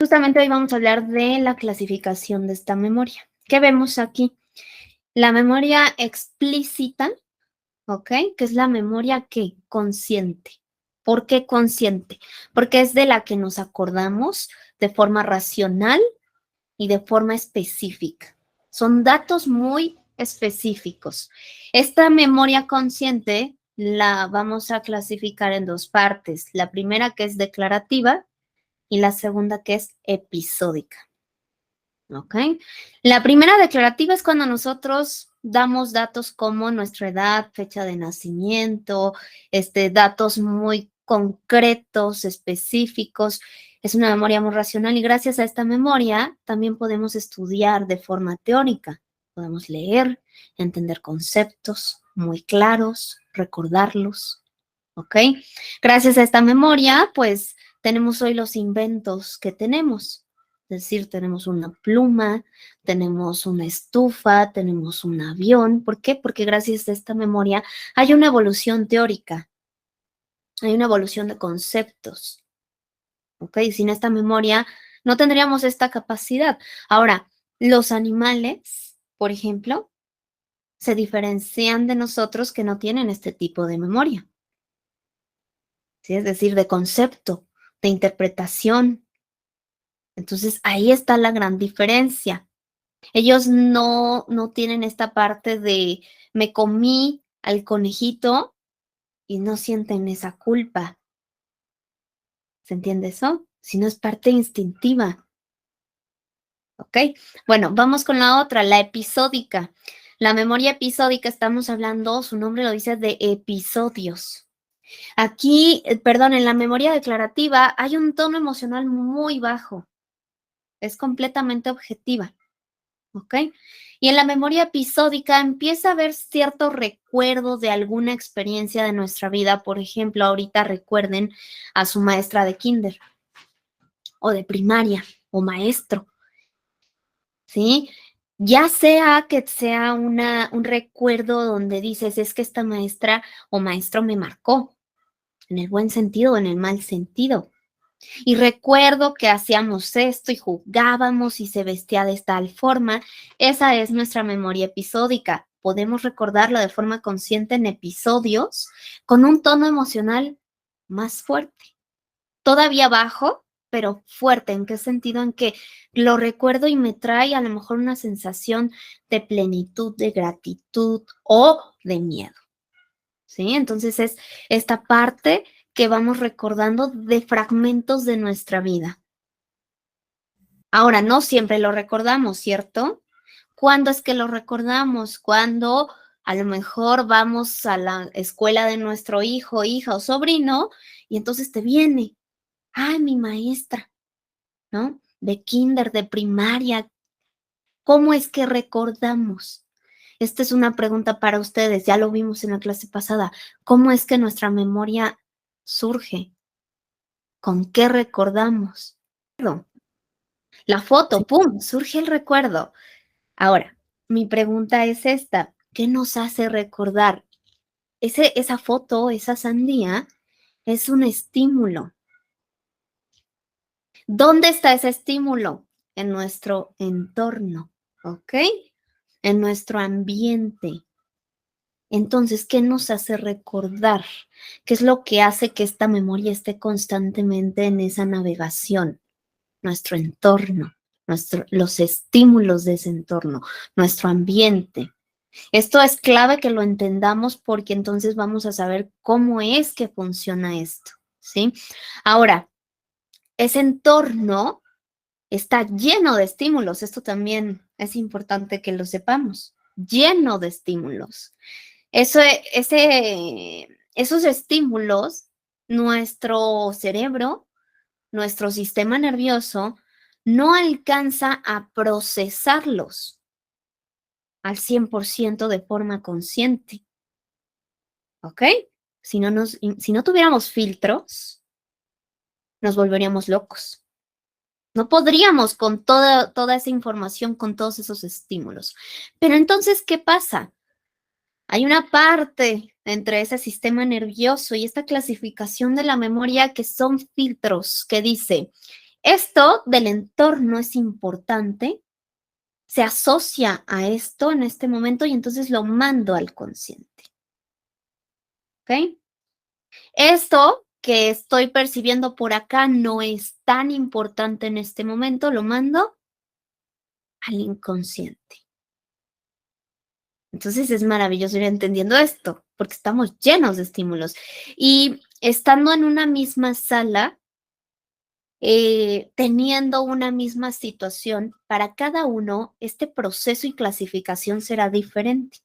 Justamente hoy vamos a hablar de la clasificación de esta memoria. ¿Qué vemos aquí? La memoria explícita, ¿ok? Que es la memoria que consciente. ¿Por qué consciente? Porque es de la que nos acordamos de forma racional y de forma específica. Son datos muy específicos. Esta memoria consciente la vamos a clasificar en dos partes. La primera que es declarativa y la segunda que es episódica. ¿Ok? La primera declarativa es cuando nosotros damos datos como nuestra edad, fecha de nacimiento, datos muy concretos, específicos. Es una memoria muy racional y gracias a esta memoria también podemos estudiar de forma teórica. Podemos leer, entender conceptos muy claros, recordarlos. ¿Ok? Gracias a esta memoria, pues tenemos hoy los inventos que tenemos. Es decir, tenemos una pluma, tenemos una estufa, tenemos un avión. ¿Por qué? Porque gracias a esta memoria hay una evolución teórica, hay una evolución de conceptos. ¿Ok? Sin esta memoria no tendríamos esta capacidad. Ahora, los animales, por ejemplo, se diferencian de nosotros que no tienen este tipo de memoria. ¿Sí? Es decir, de concepto, de interpretación. Entonces, ahí está la gran diferencia. Ellos no tienen esta parte de me comí al conejito y no sienten esa culpa. ¿Se entiende eso? Sino es parte instintiva. ¿Ok? Bueno, vamos con la otra, la episódica. La memoria episódica, estamos hablando, su nombre lo dice, de episodios. Aquí, perdón, en la memoria declarativa hay un tono emocional muy bajo. Es completamente objetiva. ¿Ok? Y en la memoria episódica empieza a haber cierto recuerdo de alguna experiencia de nuestra vida. Por ejemplo, ahorita recuerden a su maestra de kinder o de primaria o maestro, ¿sí? Ya sea que sea un recuerdo donde dices, es que esta maestra o maestro me marcó, en el buen sentido o en el mal sentido. Y recuerdo que hacíamos esto y jugábamos y se vestía de tal forma. Esa es nuestra memoria episódica. Podemos recordarla de forma consciente en episodios con un tono emocional más fuerte. Todavía bajo, pero fuerte. ¿En qué sentido? En que lo recuerdo y me trae a lo mejor una sensación de plenitud, de gratitud o de miedo. ¿Sí? Entonces es esta parte que vamos recordando de fragmentos de nuestra vida. Ahora, no siempre lo recordamos, ¿cierto? ¿Cuándo es que lo recordamos? Cuando a lo mejor vamos a la escuela de nuestro hijo, hija o sobrino y entonces te viene, ay, mi maestra, ¿no? De kinder, de primaria. ¿Cómo es que recordamos? Esta es una pregunta para ustedes, ya lo vimos en la clase pasada. ¿Cómo es que nuestra memoria surge? ¿Con qué recordamos? La foto, ¡pum!, surge el recuerdo. Ahora, mi pregunta es esta, ¿qué nos hace recordar? Esa foto, esa sandía, es un estímulo. ¿Dónde está ese estímulo? En nuestro entorno, ¿ok? En nuestro ambiente. Entonces, ¿qué nos hace recordar? ¿Qué es lo que hace que esta memoria esté constantemente en esa navegación? Nuestro entorno, los estímulos de ese entorno, nuestro ambiente. Esto es clave que lo entendamos porque entonces vamos a saber cómo es que funciona esto, ¿sí? Ahora, ese entorno está lleno de estímulos. Esto también es importante que lo sepamos. Lleno de estímulos. Esos estímulos, nuestro cerebro, nuestro sistema nervioso, no alcanza a procesarlos al 100% de forma consciente. ¿Ok? Si no tuviéramos filtros, nos volveríamos locos. No podríamos con toda esa información, con todos esos estímulos. Pero entonces, ¿qué pasa? Hay una parte entre ese sistema nervioso y esta clasificación de la memoria que son filtros, que dice, Esto del entorno es importante, se asocia a esto en este momento y entonces lo mando al consciente. ¿Ok? Esto que estoy percibiendo por acá no es tan importante en este momento, lo mando al inconsciente. Entonces es maravilloso ir entendiendo esto, porque estamos llenos de estímulos. Y estando en una misma sala, teniendo una misma situación, para cada uno, este proceso y clasificación será diferente.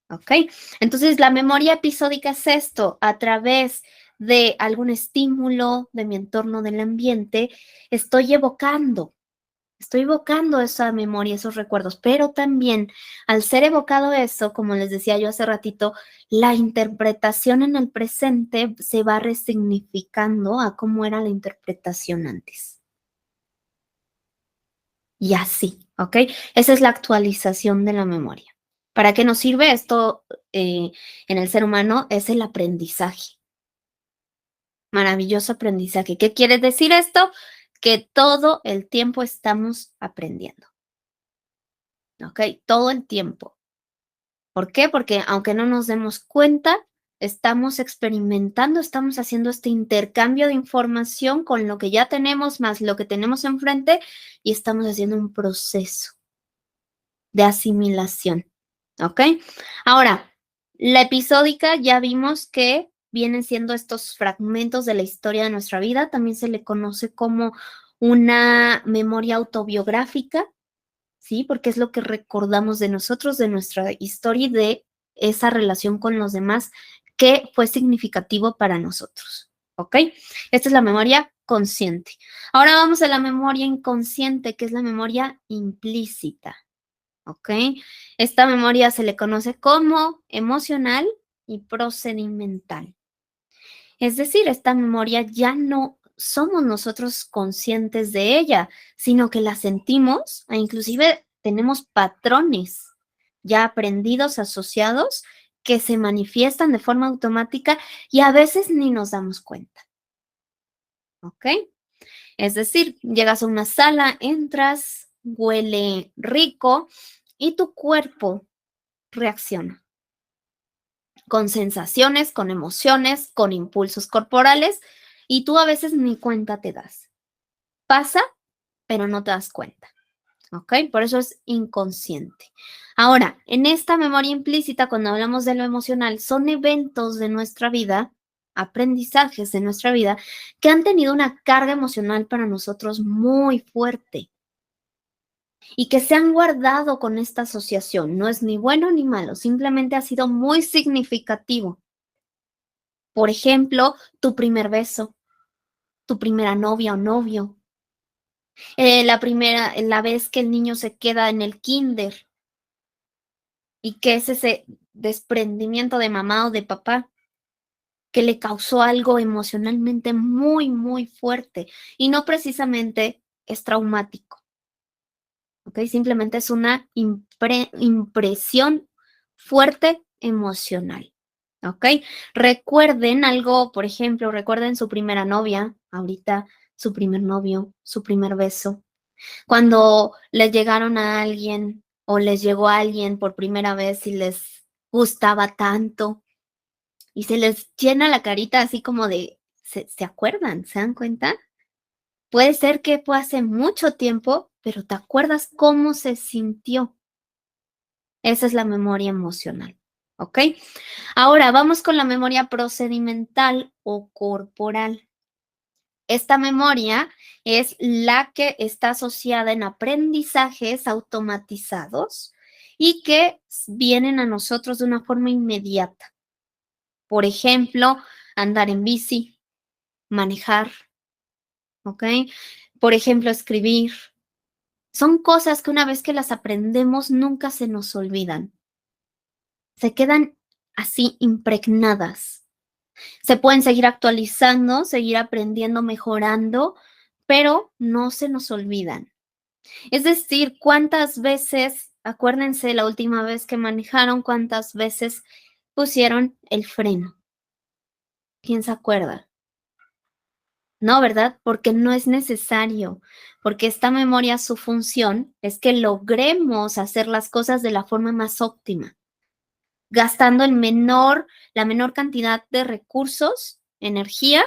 ¿Ok? Entonces, la memoria episódica es esto, a través de algún estímulo de mi entorno, del ambiente, estoy evocando esa memoria, esos recuerdos, pero también al ser evocado eso, como les decía yo hace ratito, la interpretación en el presente se va resignificando a cómo era la interpretación antes. Y así, ¿ok? Esa es la actualización de la memoria. ¿Para qué nos sirve esto en el ser humano? Es el aprendizaje. Maravilloso aprendizaje. ¿Qué quiere decir esto? Que todo el tiempo estamos aprendiendo. ¿Ok? Todo el tiempo. ¿Por qué? Porque aunque no nos demos cuenta, estamos experimentando, estamos haciendo este intercambio de información con lo que ya tenemos más lo que tenemos enfrente y estamos haciendo un proceso de asimilación. ¿Ok? Ahora, la episódica ya vimos que vienen siendo estos fragmentos de la historia de nuestra vida. También se le conoce como una memoria autobiográfica, ¿sí? Porque es lo que recordamos de nosotros, de nuestra historia y de esa relación con los demás que fue significativo para nosotros. ¿Ok? Esta es la memoria consciente. Ahora vamos a la memoria inconsciente, que es la memoria implícita. ¿Ok? Esta memoria se le conoce como emocional y procedimental. Es decir, esta memoria ya no somos nosotros conscientes de ella, sino que la sentimos e inclusive tenemos patrones ya aprendidos, asociados, que se manifiestan de forma automática y a veces ni nos damos cuenta. ¿Ok? Es decir, llegas a una sala, entras, huele rico y tu cuerpo reacciona con sensaciones, con emociones, con impulsos corporales y tú a veces ni cuenta te das. Pasa, pero no te das cuenta. ¿Ok? Por eso es inconsciente. Ahora, en esta memoria implícita, cuando hablamos de lo emocional, son eventos de nuestra vida, aprendizajes de nuestra vida, que han tenido una carga emocional para nosotros muy fuerte y que se han guardado con esta asociación. No es ni bueno ni malo, simplemente ha sido muy significativo. Por ejemplo, tu primer beso, tu primera novia o novio, la vez que el niño se queda en el kinder y que es ese desprendimiento de mamá o de papá que le causó algo emocionalmente muy, muy fuerte y no precisamente es traumático, ¿ok? Simplemente es una impresión fuerte emocional. ¿Ok? Recuerden algo, por ejemplo, recuerden su primera novia, ahorita su primer novio, su primer beso. Cuando les llegaron a alguien o les llegó a alguien por primera vez y les gustaba tanto y se les llena la carita así como de, ¿se acuerdan? ¿Se dan cuenta? Puede ser que fue hace mucho tiempo, pero ¿te acuerdas cómo se sintió? Esa es la memoria emocional. ¿Ok? Ahora vamos con la memoria procedimental o corporal. Esta memoria es la que está asociada en aprendizajes automatizados y que vienen a nosotros de una forma inmediata. Por ejemplo, andar en bici, manejar, ¿ok? Por ejemplo, escribir. Son cosas que una vez que las aprendemos nunca se nos olvidan. Se quedan así impregnadas. Se pueden seguir actualizando, seguir aprendiendo, mejorando, pero no se nos olvidan. Es decir, cuántas veces, acuérdense la última vez que manejaron, cuántas veces pusieron el freno. ¿Quién se acuerda? No, ¿verdad? Porque no es necesario, porque esta memoria, su función es que logremos hacer las cosas de la forma más óptima, gastando la menor cantidad de recursos, energía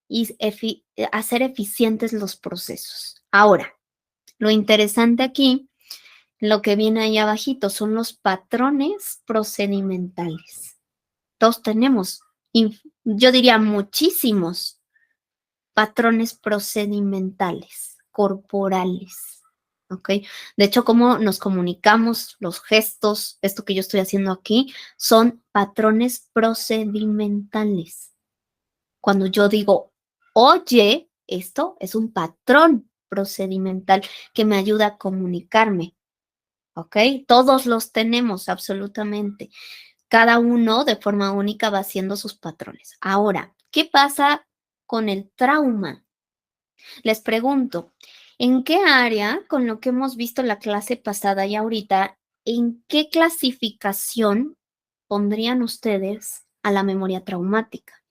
y hacer eficientes los procesos. Ahora, lo interesante aquí, lo que viene ahí abajito, son los patrones procedimentales. Todos tenemos, yo diría muchísimos patrones procedimentales, corporales. ¿Ok? De hecho, cómo nos comunicamos, los gestos, esto que yo estoy haciendo aquí, son patrones procedimentales. Cuando yo digo, oye, esto es un patrón procedimental que me ayuda a comunicarme. ¿Ok? Todos los tenemos, absolutamente. Cada uno de forma única va haciendo sus patrones. Ahora, ¿qué pasa con el trauma? Les pregunto, ¿en qué área, con lo que hemos visto la clase pasada y ahorita, en qué clasificación pondrían ustedes a la memoria traumática?